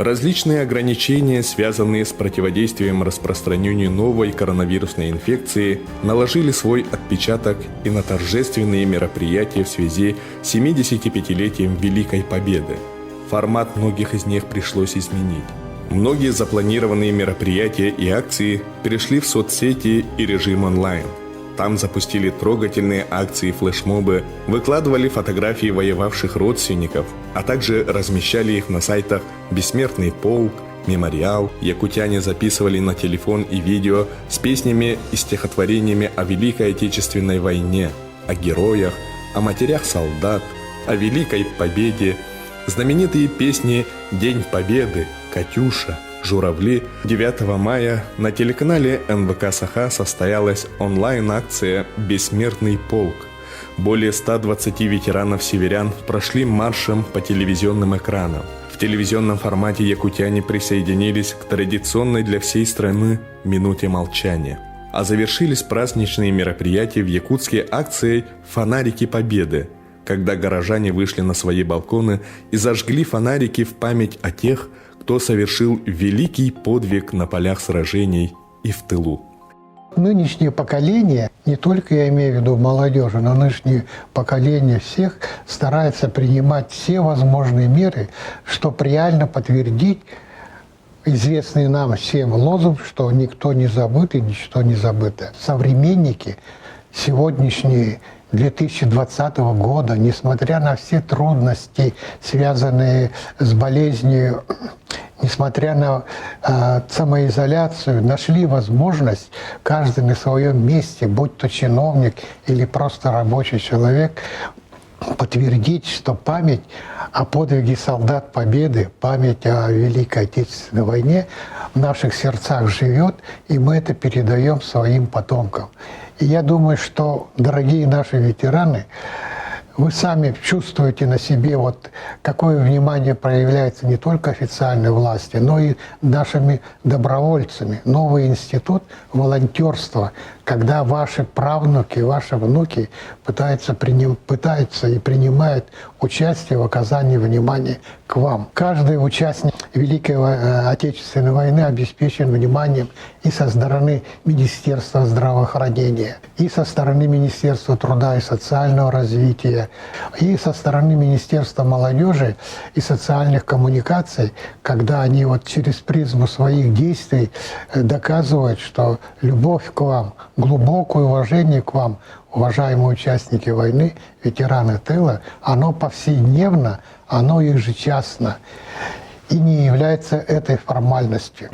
Различные ограничения, связанные с противодействием распространению новой коронавирусной инфекции, наложили свой отпечаток и на торжественные мероприятия в связи с 75-летием Великой Победы. Формат многих из них пришлось изменить. Многие запланированные мероприятия и акции перешли в соцсети и режим онлайн. Там запустили трогательные акции и флешмобы, выкладывали фотографии воевавших родственников, а также размещали их на сайтах «Бессмертный полк», «Мемориал». Якутяне записывали на телефон и видео с песнями и стихотворениями о Великой Отечественной войне, о героях, о матерях солдат, о Великой Победе. Знаменитые песни «День Победы», «Катюша», «Журавли». 9 мая на телеканале НВК Саха состоялась онлайн-акция «Бессмертный полк». Более 120 ветеранов-северян прошли маршем по телевизионным экранам. В телевизионном формате якутяне присоединились к традиционной для всей страны минуте молчания. А завершились праздничные мероприятия в Якутске акцией «Фонарики Победы», когда горожане вышли на свои балконы и зажгли фонарики в память о тех, кто совершил великий подвиг на полях сражений и в тылу. Нынешнее поколение, не только я имею в виду молодежи, но нынешнее поколение всех старается принимать все возможные меры, чтобы реально подтвердить известный нам всем лозунг, что никто не забыт и ничто не забыто. Современники сегодняшние 2020 года, несмотря на все трудности, связанные с болезнью, несмотря на самоизоляцию, нашли возможность каждый на своем месте, будь то чиновник или просто рабочий человек, подтвердить, что память о подвиге солдат Победы, память о Великой Отечественной войне в наших сердцах живет, и мы это передаем своим потомкам. И я думаю, что, дорогие наши ветераны, вы сами чувствуете на себе, вот какое внимание проявляется не только официальной власти, но и нашими добровольцами. Новый институт волонтерства, когда ваши правнуки, ваши внуки пытаются и принимают участие в оказании внимания к вам. Каждый участник Великой Отечественной войны обеспечен вниманием и со стороны Министерства здравоохранения, и со стороны Министерства труда и социального развития, и со стороны Министерства молодежи и социальных коммуникаций, когда они вот через призму своих действий доказывают, что любовь к вам, глубокое уважение к вам, уважаемые участники войны, ветераны тыла, оно повседневно, оно ежечасно и не является этой формальностью.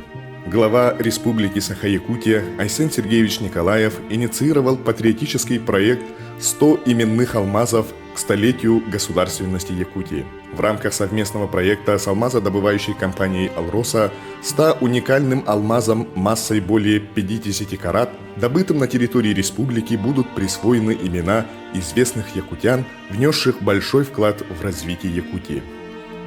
Глава Республики Саха-Якутия Айсен Сергеевич Николаев инициировал патриотический проект «100 именных алмазов к столетию государственности Якутии». В рамках совместного проекта с алмазодобывающей компанией «Алроса» 100 уникальным алмазам массой более 50 карат, добытым на территории республики, будут присвоены имена известных якутян, внесших большой вклад в развитие Якутии.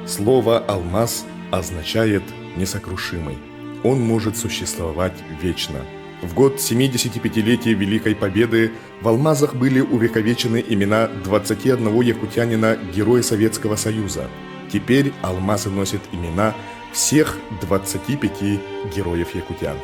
Слово «алмаз» означает «несокрушимый». Он может существовать вечно. В год 75-летия Великой Победы в алмазах были увековечены имена 21 якутянина, героя Советского Союза. Теперь алмазы носят имена всех 25 героев якутян.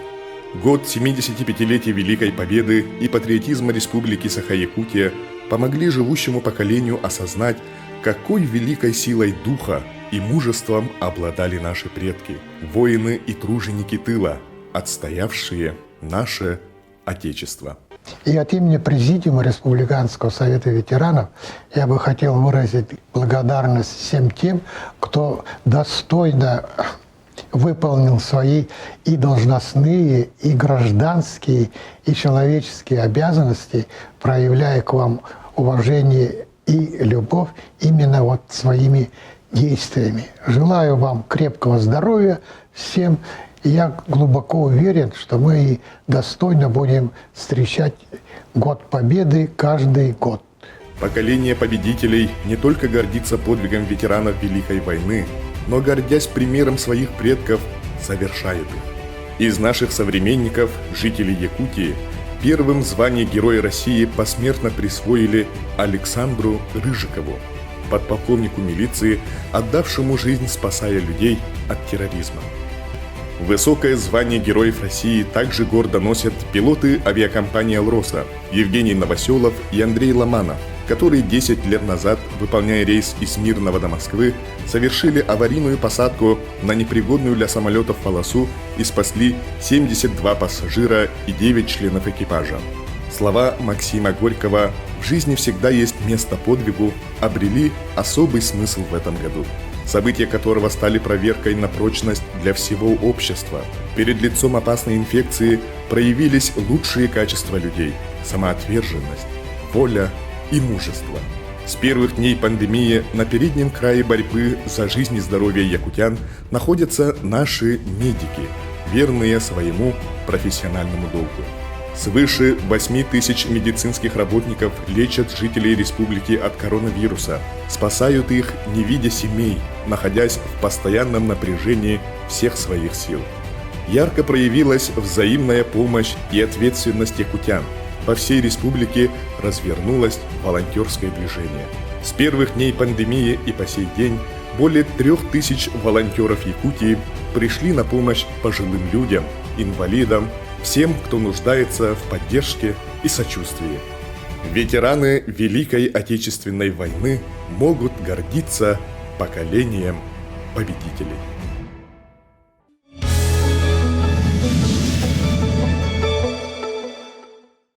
Год 75-летия Великой Победы и патриотизма Республики Саха-Якутия помогли живущему поколению осознать, какой великой силой духа и мужеством обладали наши предки, воины и труженики тыла, отстоявшие наше Отечество. И от имени Президиума Республиканского совета ветеранов я бы хотел выразить благодарность всем тем, кто достойно выполнил свои и должностные, и гражданские, и человеческие обязанности, проявляя к вам уважение и любовь именно вот своими действиями. Желаю вам крепкого здоровья всем. И я глубоко уверен, что мы достойно будем встречать Год Победы каждый год. Поколение победителей не только гордится подвигом ветеранов Великой войны, но, гордясь примером своих предков, совершает их. Из наших современников, жителей Якутии, первым звание Героя России посмертно присвоили Александру Рыжикову. подполковнику милиции, отдавшему жизнь, спасая людей от терроризма. Высокое звание Героев России также гордо носят пилоты авиакомпании «Алроса» Евгений Новоселов и Андрей Ломанов, которые 10 лет назад, выполняя рейс из Мирного до Москвы, совершили аварийную посадку на непригодную для самолетов полосу и спасли 72 пассажира и 9 членов экипажа. Слова Максима Горького «В жизни всегда есть место подвигу» обрели особый смысл в этом году, события которого стали проверкой на прочность для всего общества. Перед лицом опасной инфекции проявились лучшие качества людей – самоотверженность, воля и мужество. С первых дней пандемии на переднем крае борьбы за жизнь и здоровье якутян находятся наши медики, верные своему профессиональному долгу. Свыше 8 тысяч медицинских работников лечат жителей республики от коронавируса, спасают их, не видя семей, находясь в постоянном напряжении всех своих сил. Ярко проявилась взаимная помощь и ответственность якутян. По всей республике развернулось волонтерское движение. С первых дней пандемии и по сей день более 3000 волонтеров Якутии пришли на помощь пожилым людям, инвалидам, всем, кто нуждается в поддержке и сочувствии. Ветераны Великой Отечественной войны могут гордиться поколением победителей.